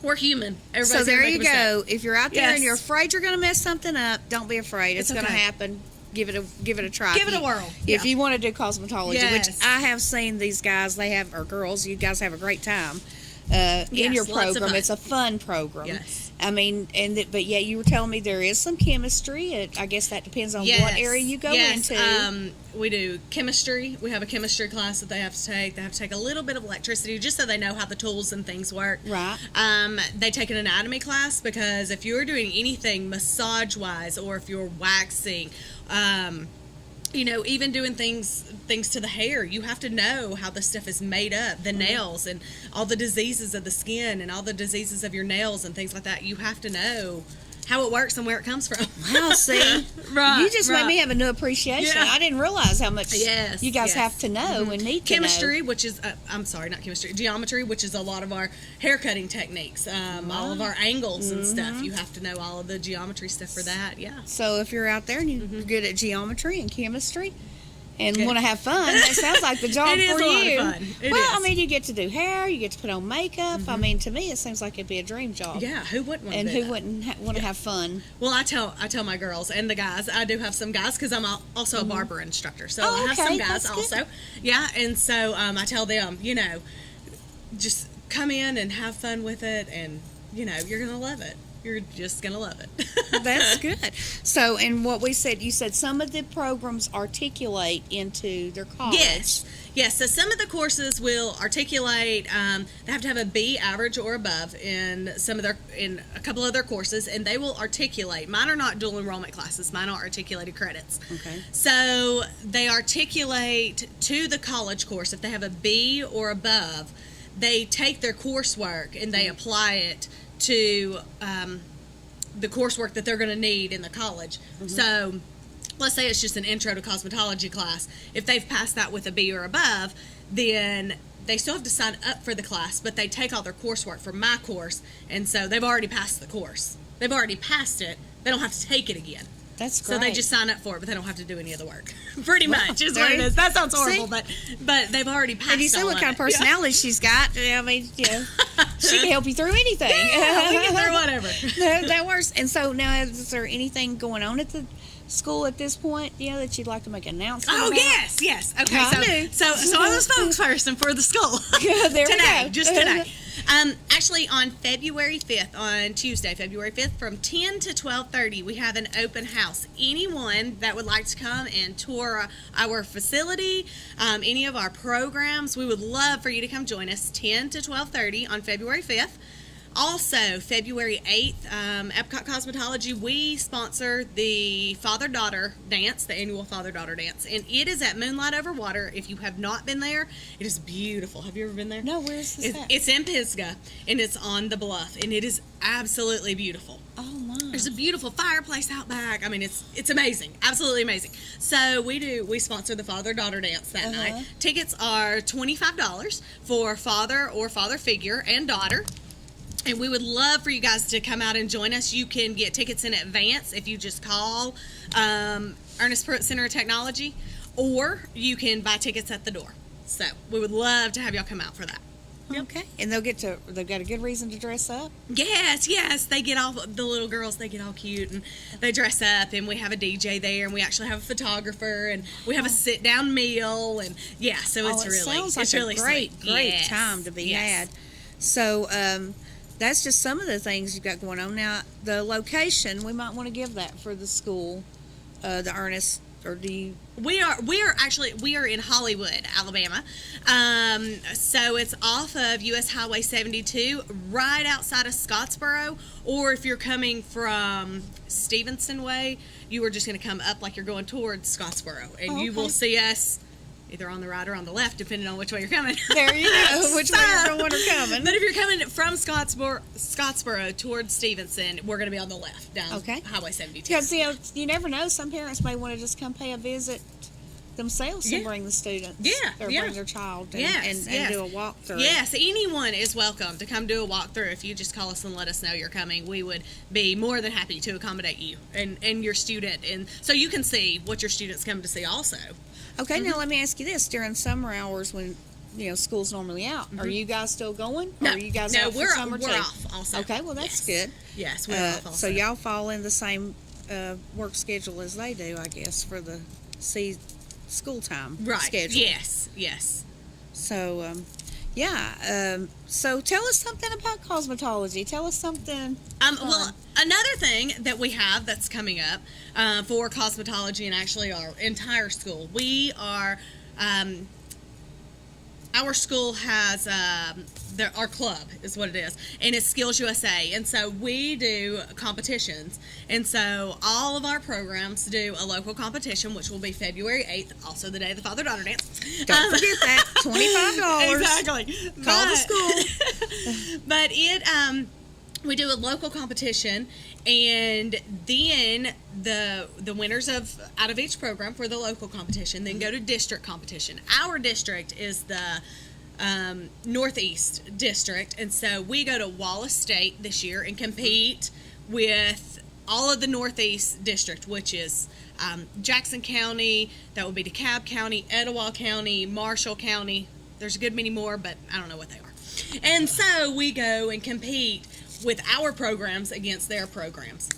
We're human.
So there you go. If you're out there and you're afraid you're going to mess something up, don't be afraid. It's going to happen. Give it a try.
Give it a whirl.
If you want to do cosmetology, which I have seen these guys, or girls, you guys have a great time in your program. It's a fun program.
Yes.
I mean, but you were telling me there is some chemistry. I guess that depends on what area you go into.
We do chemistry. We have a chemistry class that they have to take. They have to take a little bit of electricity just so they know how the tools and things work.
Right.
They take an anatomy class, because if you're doing anything massage-wise, or if you're waxing, even doing things to the hair, you have to know how the stuff is made up, the nails and all the diseases of the skin and all the diseases of your nails and things like that. You have to know how it works and where it comes from.
Wow, see?
Right.
You just made me have a new appreciation.
Yeah.
I didn't realize how much you guys have to know and need to know.
Chemistry, which is, not chemistry, geometry, which is a lot of our hair cutting techniques, all of our angles and stuff. You have to know all of the geometry stuff for that,
So if you're out there and you're good at geometry and chemistry, and want to have fun, that sounds like the job
It is
for
a lot
you.
of fun. It
Well,
is.
I mean, you get to do hair, you get to put on makeup. I mean, to me, it seems like it'd be a dream job.
Yeah, who wouldn't want to
And
do
who
that?
wouldn't want to have fun?
Well, I tell my girls and the guys. I do have some guys, because I'm also a barber instructor, so
Oh,
I have
okay,
some guys
that's
also.
good.
Yeah, and so I tell them, just come in and have fun with it, and you're gonna love it. You're just gonna love it.
That's good. So, and what we said, you said some of the programs articulate into their college.
Yes. So some of the courses will articulate. They have to have a B average or above in in a couple of their courses, and they will articulate. Mine are not dual enrollment classes. Mine are articulated credits.
Okay.
So they articulate to the college course. If they have a B or above, they take their coursework and they apply it to the coursework that they're going to need in the college. So let's say it's just an intro to cosmetology class. If they've passed that with a B or above, then they still have to sign up for the class, but they take all their coursework from my course, and so they've already passed the course. They've already passed it. They don't have to take it again.
That's great.
So they just sign up for it, but they don't have to do any of the work. Pretty much is what it is. That sounds horrible, but they've already passed.
And you see what kind of personality she's got. I mean, you know, she can help you through anything.
Yeah, we can through whatever.
No, that works. And so now, is there anything going on at the school at this point, you know, that you'd like to make an announcement about?
Yes. Okay, so I'm the spokesperson for the school.
Yeah, there
today,
we go.
Just today. Actually, on February 5th, on Tuesday, February 5th, from 10 to 12:30, we have an open house. Anyone that would like to come and tour our facility, any of our programs, we would love for you to come join us, 10 to 12:30 on February 5th. Also, February 8th, Epcot Cosmetology, we sponsor the father-daughter dance, the annual father-daughter dance, and it is at Moonlight Over Water. If you have not been there, it is beautiful. Have you ever been there?
No, where's this at?
It's in Pisgah, and it's on the bluff, and it is absolutely beautiful.
Oh, my.
There's a beautiful fireplace out back. I mean, it's amazing, absolutely amazing. So we sponsor the father-daughter dance that night. Tickets are $25 for father or father figure and daughter. And we would love for you guys to come out and join us. You can get tickets in advance if you just call Ernest Pruitt Center of Technology, or you can buy tickets at the door. So we would love to have y'all come out for that.
Okay. And they've got a good reason to dress up?
Yes. They get all, the little girls, they get all cute and they dress up, and we have a DJ there, and we actually have a photographer, and we have a sit-down meal, and so it's really,
sounds like
it's really
a great
sweet.
time to be had. So, that's just some of the things you've got going on. Now, the location, we might want to give that for the school, the Ernest, or do you?
We are in Hollywood, Alabama. So it's off of US Highway 72, right outside of Scottsboro. Or if you're coming from Stevenson Way, you are just going to come up like you're going towards Scottsboro, and you will see us either on the right or on the left, depending on which way you're coming.
There you go. Which way you're going or coming.
But if you're coming from Scottsboro towards Stevenson, we're going to be on the left down Highway 72.
Because you never know. Some parents may want to just come pay a visit themselves and bring the students. Or bring their child and do a walkthrough.
Yes, anyone is welcome to come do a walkthrough. If you just call us and let us know you're coming, we would be more than happy to accommodate you and your student, and so you can see what your students come to see also.
Okay, now let me ask you this. During summer hours when, school's normally out, are you guys still going?
No,
or are you guys out for summer too?
We're off also.
Okay, well, that's good.
Yes, we're off also.
So y'all fall in the same work schedule as they do, I guess, for the school time schedule.
Yes.
So, so tell us something about cosmetology. Tell us something.
Well, another thing that we have that's coming up for cosmetology, and actually our entire school, we are, our school has our club is what it is, and it's Skills USA, and so we do competitions, and so all of our programs do a local competition, which will be February 8th, also the day of the father-daughter dance.
Don't forget that, $25.
Exactly.
Call the school.
But we do a local competition, and then the winners out of each program for the local competition then go to district competition. Our district is the Northeast district, and so we go to Wallace State this year and compete with all of the Northeast district, which is Jackson County, that would be DeKalb County, Etowah County, Marshall County. There's a good many more, but I don't know what they are. And so we go and compete with our programs against their programs.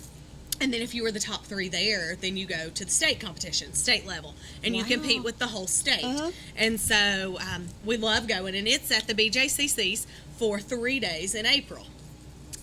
And then if you were the top 3 there, then you go to the state competition, state level, and you compete with the whole state. And so we love going, and it's at the BJCC's for 3 days in April.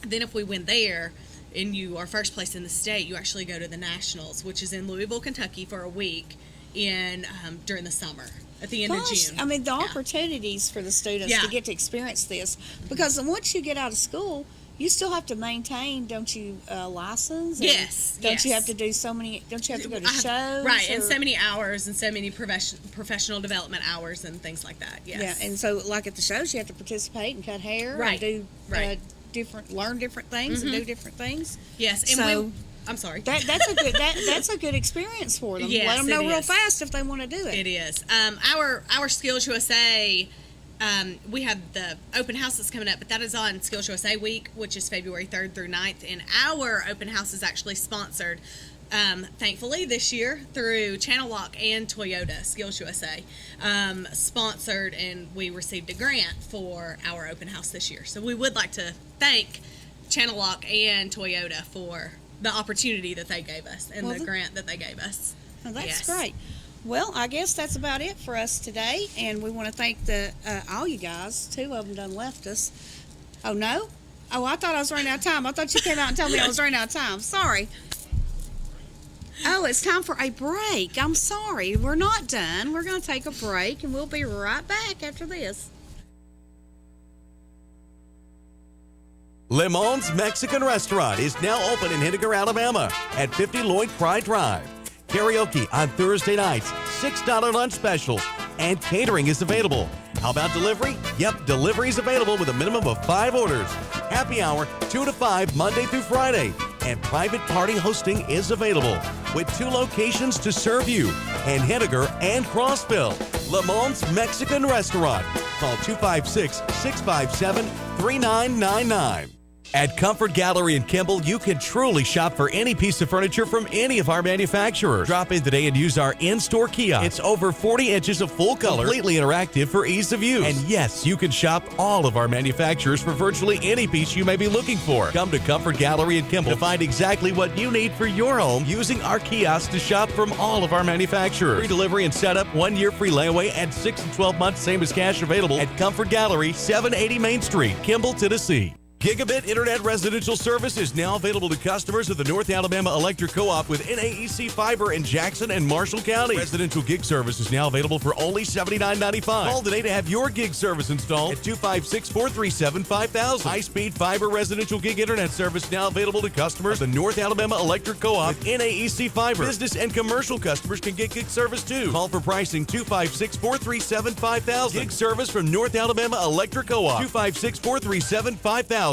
Then if we win there and you are first place in the state, you actually go to the Nationals, which is in Louisville, Kentucky for a week during the summer. At the end of June.
I mean, the opportunities for the students to get to experience this, because once you get out of school, you still have to maintain, don't you, license?
Yes.
Don't you have to do so many? Don't you have to go to shows?
Right, and so many hours and so many professional development hours and things like that. Yes.
Yeah, and so like at the shows, you have to participate and cut hair,
right,
and do learn different things and do different things.
Yes, and
so
I'm sorry.
That's a good experience for them.
Yes,
Let them know
it
real
is.
fast if they want to do it.
It is. Our Skills USA, we have the open house that's coming up, but that is on Skills USA Week, which is February 3rd through 9th. And our open house is actually sponsored, thankfully, this year through Channel Lock and Toyota. Skills USA sponsored, and we received a grant for our open house this year. So we would like to thank Channel Lock and Toyota for the opportunity that they gave us and the grant that they gave us.
Oh, that's
Yes.
great. Well, I guess that's about it for us today, and we want to thank all you guys. 2 of them done left us. Oh, no? Oh, I thought I was running out of time. I thought you came out and told me I was running out of time. Sorry. Oh, it's time for a break. I'm sorry. We're not done. We're going to take a break, and we'll be right back after this.
Le Mans Mexican Restaurant is now open in Henniker, Alabama at 50 Lloyd Cry Drive. Karaoke on Thursday nights, $6 lunch specials, and catering is available. How about delivery? Yep, delivery is available with a minimum of 5 orders. Happy hour 2 to 5 Monday through Friday, and private party hosting is available with 2 locations to serve you in Henniker and Crossville. Le Mans Mexican Restaurant. Call 256-657-3999. At Comfort Gallery in Kimball, you can truly shop for any piece of furniture from any of our manufacturers. Drop in today and use our in-store kiosk. It's over 40 inches of full color, completely interactive for ease of use. And yes, you can shop all of our manufacturers for virtually any piece you may be looking for. Come to Comfort Gallery in Kimball to find exactly what you need for your home using our kiosk to shop from all of our manufacturers. Free delivery and setup, 1-year free layaway, and 6 and 12 months same as cash available at Comfort Gallery, 780 Main Street, Kimball, Tennessee. Gigabit Internet residential service is now available to customers of the North Alabama Electric Co-op with NAEC Fiber in Jackson and Marshall County. Residential gig service is now available for only $79.95. Call today to have your gig service installed at 256-437-5000. High-speed fiber residential gig internet service now available to customers of the North Alabama Electric Co-op with NAEC Fiber. Business and commercial customers can get gig service too. Call for pricing 256-437-5000. Gig service from North Alabama Electric Co-op. 256-437-5000.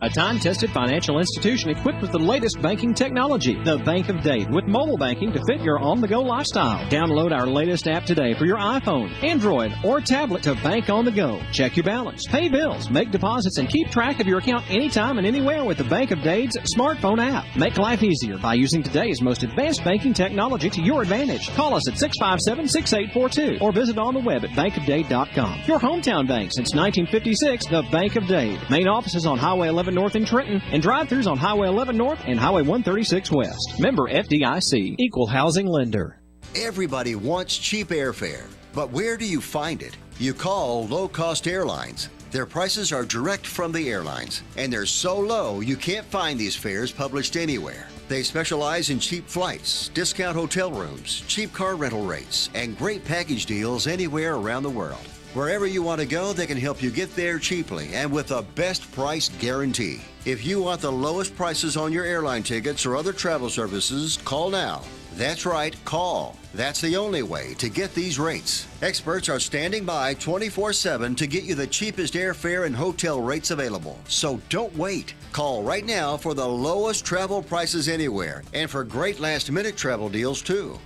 A time-tested financial institution equipped with the latest banking technology. The Bank of Dade with mobile banking to fit your on-the-go lifestyle. Download our latest app today for your iPhone, Android, or tablet to bank on the go. Check your balance, pay bills, make deposits, and keep track of your account anytime and anywhere with the Bank of Dade's smartphone app. Make life easier by using today's most advanced banking technology to your advantage. Call us at 657-6842 or visit on the web at bankofdade.com. Your hometown bank since 1956, the Bank of Dade. Main office is on Highway 11 North in Trenton, and drive-thrus on Highway 11 North and Highway 136 West. Member FDIC, Equal Housing Lender.
Everybody wants cheap airfare, but where do you find it? You call Low Cost Airlines. Their prices are direct from the airlines, and they're so low you can't find these fares published anywhere. They specialize in cheap flights, discount hotel rooms, cheap car rental rates, and great package deals anywhere around the world. Wherever you want to go, they can help you get there cheaply and with a best price guarantee. If you want the lowest prices on your airline tickets or other travel services, call now. That's right, call. That's the only way to get these rates. Experts are standing by 24/7 to get you the cheapest airfare and hotel rates available. So don't wait. Call right now for the lowest travel prices anywhere and for great last-minute travel deals too.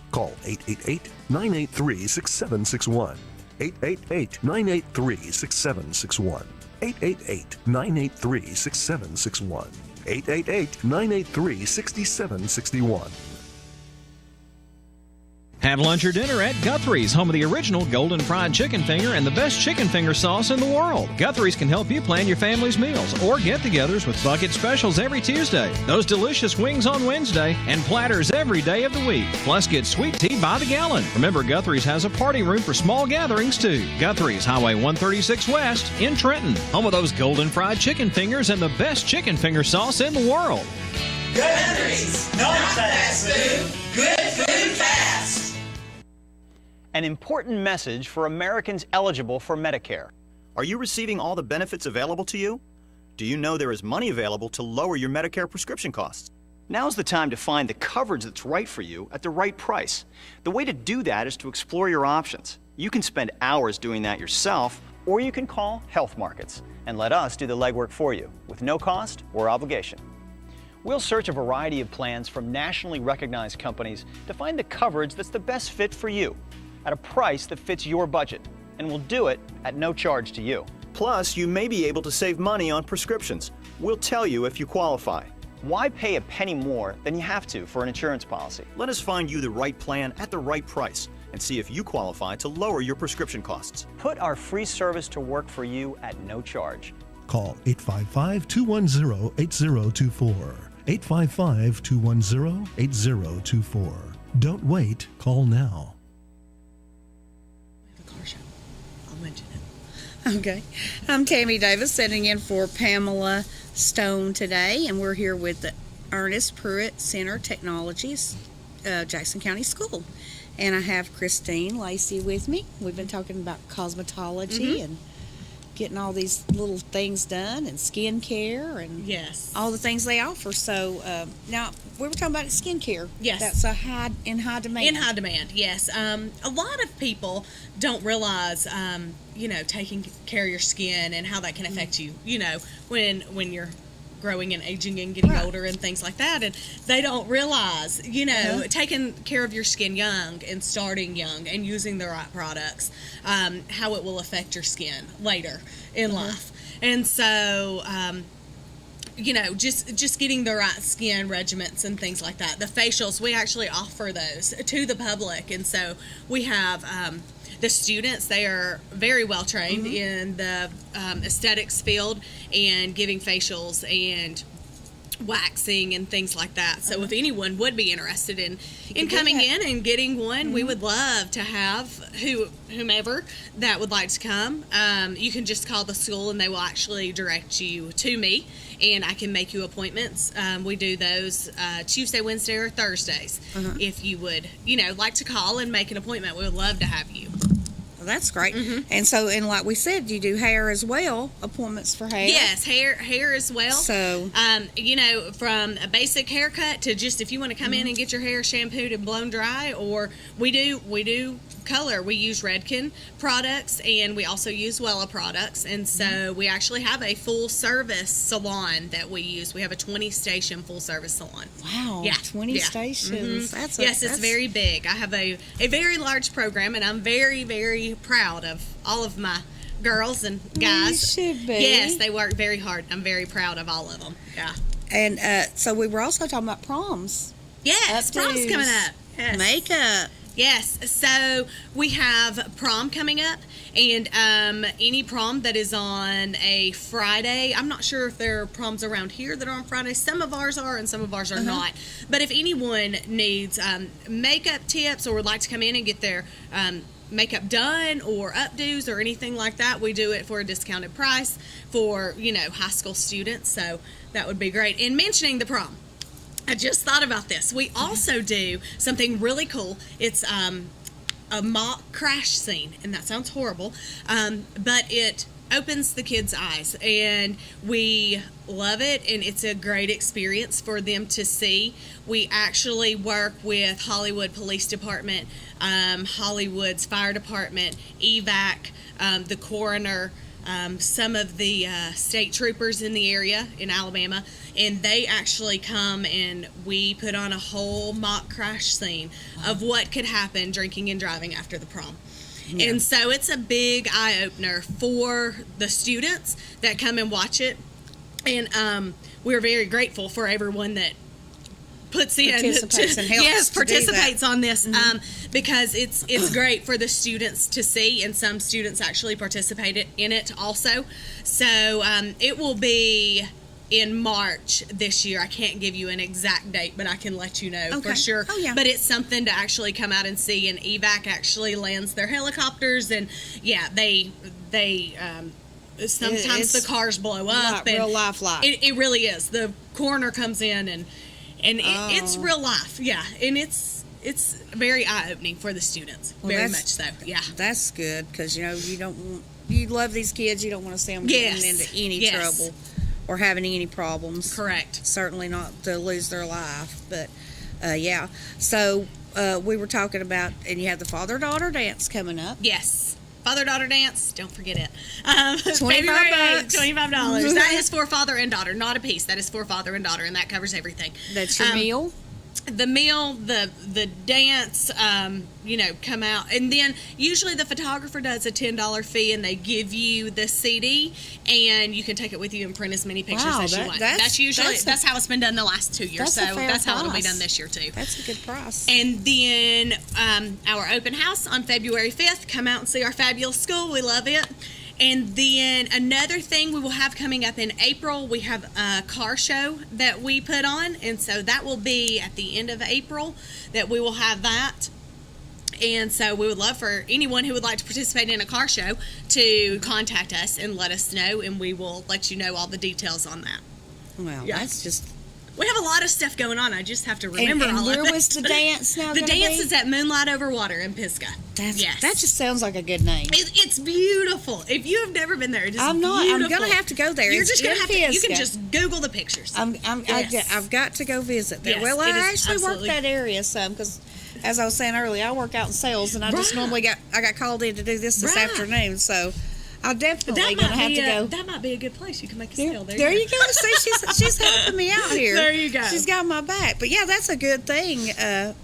Call 888-983-6761. 888-983-6761. 888-983-6761. 888-983-6761.
Have lunch or dinner at Guthrie's, home of the original Golden Fried Chicken Finger and the best chicken finger sauce in the world. Guthrie's can help you plan your family's meals or get-togethers with bucket specials every Tuesday, those delicious wings on Wednesday, and platters every day of the week. Plus, get sweet tea by the gallon. Remember, Guthrie's has a party room for small gatherings, too. Guthrie's, Highway 136 West in Trenton, home of those Golden Fried Chicken Fingers and the best chicken finger sauce in the world.
Guthrie's, not fast food, good food fast.
An important message for Americans eligible for Medicare.
Are you receiving all the benefits available to you? Do you know there is money available to lower your Medicare prescription costs?
Now's the time to find the coverage that's right for you at the right price. The way to do that is to explore your options. You can spend hours doing that yourself, or you can call Health Markets and let us do the legwork for you with no cost or obligation. We'll search a variety of plans from nationally recognized companies to find the coverage that's the best fit for you at a price that fits your budget, and we'll do it at no charge to you.
Plus, you may be able to save money on prescriptions. We'll tell you if you qualify.
Why pay a penny more than you have to for an insurance policy?
Let us find you the right plan at the right price and see if you qualify to lower your prescription costs.
Put our free service to work for you at no charge.
Call 855-210-8024. 855-210-8024. Don't wait, call now.
The car show. I'll mention it.
Okay. I'm Tammy Davis, sitting in for Pamela Stone today, and we're here with the Ernest Pruitt Center Technologies, Jackson County School. And I have Christine Lacey with me. We've been talking about cosmetology and getting all these little things done, and skincare, and all the things they offer. So now we were talking about skincare.
Yes,
that's in high demand.
In high demand, yes. A lot of people don't realize, taking care of your skin and how that can affect you. When you're growing and aging and getting older and things like that, and they don't realize, taking care of your skin young and starting young and using the right products, how it will affect your skin later in life. And so just getting the right skin regimens and things like that. The facials, we actually offer those to the public, and so we have the students, they are very well trained in the aesthetics field and giving facials and waxing and things like that. So if anyone would be interested in coming in and getting one, we would love to have whomever that would like to come. You can just call the school and they will actually direct you to me, and I can make you appointments. We do those Tuesday, Wednesday, or Thursdays. If you would, like to call and make an appointment, we would love to have you.
Well, that's great. And so, and like we said, you do hair as well, appointments for hair.
Yes, hair as well.
So,
from a basic haircut to just if you want to come in and get your hair shampooed and blown dry, or we do color. We use Redken products, and we also use Wella products, and so we actually have a full service salon that we use. We have a 20-station full service salon.
Wow. Yeah. 20 stations.
It's very big. I have a very large program, and I'm very, very proud of all of my girls and guys.
You should be.
Yes, they work very hard. I'm very proud of all of them. Yeah.
And so we were also talking about proms.
Yes, prom's coming up. Yes.
Makeup.
Yes, so we have prom coming up, and any prom that is on a Friday, I'm not sure if there are proms around here that are on Friday. Some of ours are and some of ours are not. But if anyone needs makeup tips or would like to come in and get their makeup done or updos or anything like that, we do it for a discounted price for, high school students. So that would be great. And mentioning the prom, I just thought about this. We also do something really cool. It's a mock crash scene, and that sounds horrible, but it opens the kids' eyes, and we love it, and it's a great experience for them to see. We actually work with Hollywood Police Department, Hollywood's Fire Department, EVAC, the coroner, some of the state troopers in the area in Alabama, and they actually come and we put on a whole mock crash scene of what could happen drinking and driving after the prom. Yeah. And so it's a big eye-opener for the students that come and watch it, and we're very grateful for everyone that participates on this, because it's great for the students to see, and some students actually participated in it also. So it will be in March this year. I can't give you an exact date, but I can let you know for sure. Oh, yeah. But it's something to actually come out and see, and EVAC actually lands their helicopters, and they sometimes the cars blow up.
Real life.
It really is. The coroner comes in and it's real life, and it's very eye-opening for the students, very much so. Yeah,
that's good, because you love these kids. You don't want to see them getting into any trouble or having any problems.
Correct.
Certainly not to lose their life, but So we were talking about, and you have the father-daughter dance coming up.
Yes. Father-daughter dance, don't forget it.
$25.
February 8th, $25. That is for father and daughter, not a piece. That is for father and daughter, and that covers everything.
That's your meal?
The meal, the dance, come out. And then usually the photographer does a $10 fee, and they give you the CD, and you can take it with you and print as many pictures as you want. That's how it's been done the last 2 years. That's how it'll be done this year, too.
That's a good price.
And then our open house on February 5th. Come out and see our fabulous school. We love it. And then another thing we will have coming up in April, we have a car show that we put on. And so that will be at the end of April that we will have that. And so we would love for anyone who would like to participate in a car show to contact us and let us know, and we will let you know all the details on that.
Well, that's just...
We have a lot of stuff going on. I just have to remember all of it.
And where was the dance now?
The dance is at Moonlight Over Water in Pisgah.
That just sounds like a good name.
It's beautiful. If you have never been there, it is
I'm not.
beautiful.
I'm going to have to go there.
You're just going to have to. You
Pisgah.
can just Google the pictures.
I've got to go visit there.
Yes,
well, I
it is
actually work
absolutely-
that area some because, as I was saying earlier, I work out in sales, and I just normally got called in to do this afternoon, so. I'm definitely going to have to go.
That might be a good place. You can make a sale there.
There you go. See, she's helping me out here.
There you go.
She's got my back. But yeah, that's a good thing. And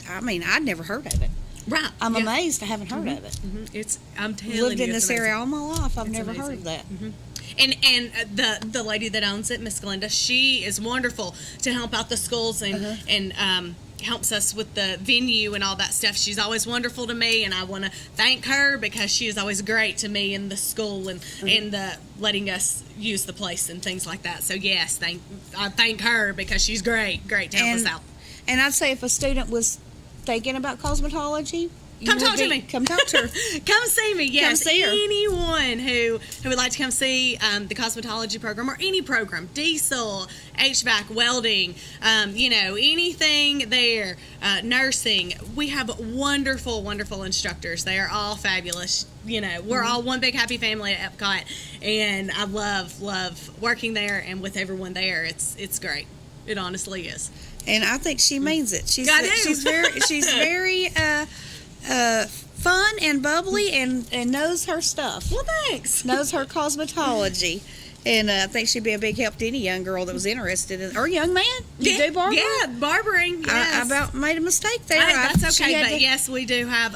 I'd never heard of it.
Right.
I'm amazed I haven't heard of it.
Mm-hmm. I'm telling you,
lived in this area all my life. I've never heard of that.
And the lady that owns it, Miss Glenda, she is wonderful to help out the schools and helps us with the venue and all that stuff. She's always wonderful to me, and I want to thank her because she is always great to me in the school and the letting us use the place and things like that. So yes, I thank her because she's great to help us out.
And I'd say if a student was thinking about cosmetology,
come talk to me.
Come talk to her.
Come see me. Yes,
come see her.
Anyone who would like to come see the cosmetology program or any program, diesel, HVAC, welding, anything there, nursing. We have wonderful, wonderful instructors. They are all fabulous. We're all one big happy family at Epcot, and I love working there and with everyone there. It's great. It honestly is.
And I think she means it. She's very fun and bubbly and knows her stuff.
Well, thanks.
Knows her cosmetology. And I think she'd be a big help to any young girl that was interested in, or young man. You do barbering?
Yeah, barbering. Yes.
I about made a mistake there.
That's okay, but yes, we do have.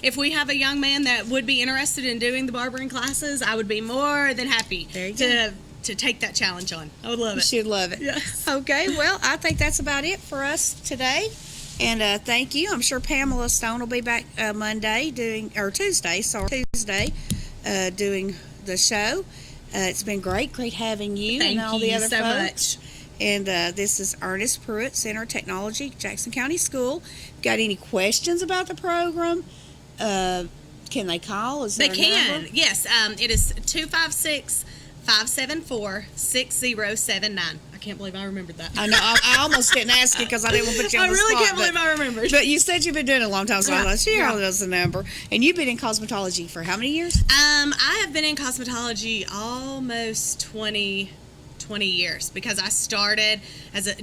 If we have a young man that would be interested in doing the barbering classes, I would be more than happy to take that challenge on. I would love it.
She'd love it.
Yes.
Okay, well, I think that's about it for us today. And thank you. I'm sure Pamela Stone will be back Tuesday, doing the show. It's been great having you and all the other folks.
Much.
And this is Ernest Pruitt, Center of Technology, Jackson County School. Got any questions about the program? Can they call?
They can. Yes. It is 256-574-6079. I can't believe I remembered that.
I know. I almost didn't ask you because I didn't want to put you on the spot.
I really can't believe I remembered.
But you said you've been doing it a long time, so I thought she knows the number. And you've been in cosmetology for how many years?
I have been in cosmetology almost 20 years because I started as a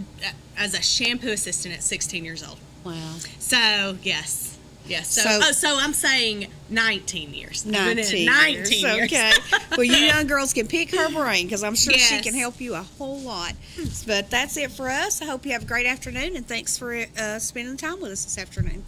shampoo assistant at 16 years old.
Wow.
So, yes. Yes. So I'm saying 19 years.
19
years.
Okay. Well, you young girls can pick her brain because I'm sure she can help you a whole lot. But that's it for us. I hope you have a great afternoon, and thanks for spending time with us this afternoon.